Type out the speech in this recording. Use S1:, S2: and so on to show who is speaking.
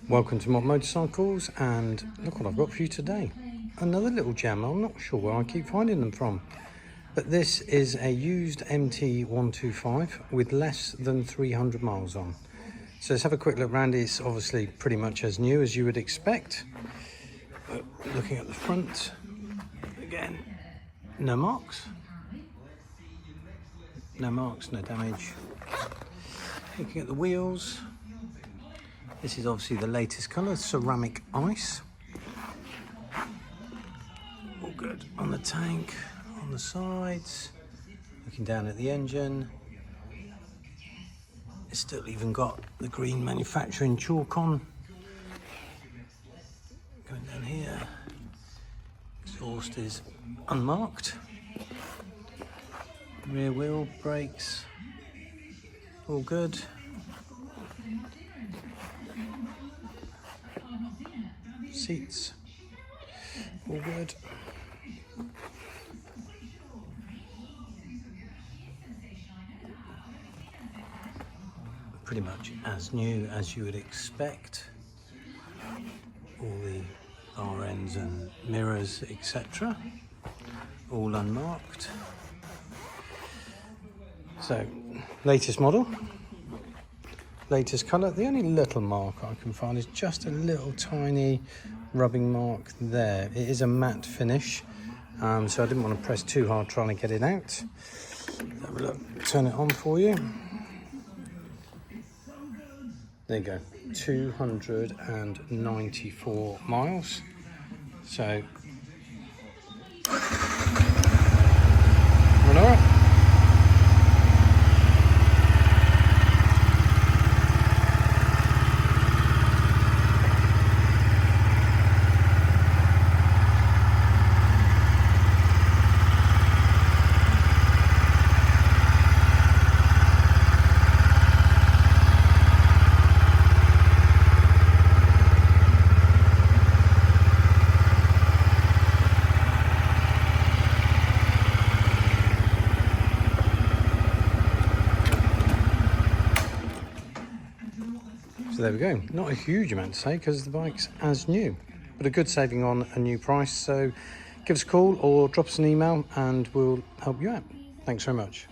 S1: Welcome to Mott Motorcycles, and look what I've got for you today. Another little gem. I'm not sure where I keep finding them from, but this is a used MT-125 with less than 300 miles on. So let's have a quick look around. It's obviously pretty much as new as you would expect. But looking at the front, again, no marks. No marks, no damage. Looking at the wheels, this is obviously the latest colour, ceramic ice. All good on the tank, on the sides. Looking down at the engine, it's still even got the green manufacturing chalk on. Going down here, exhaust is unmarked. Rear wheel brakes, all good. Seats, all good. Pretty much as new as you would expect. All the bar ends and mirrors, etc. all unmarked. So, latest model, latest colour. The only little mark I can find is just a little tiny rubbing mark there. It is a matte finish, so I didn't want to press too hard trying to get it out. Have a look, turn it on for you. There you go, 294 miles. So, run alright. So there we go, not a huge amount to say because the bike's as new, but a good saving on a new price. So give us a call or drop us an email and we'll help you out. Thanks very much.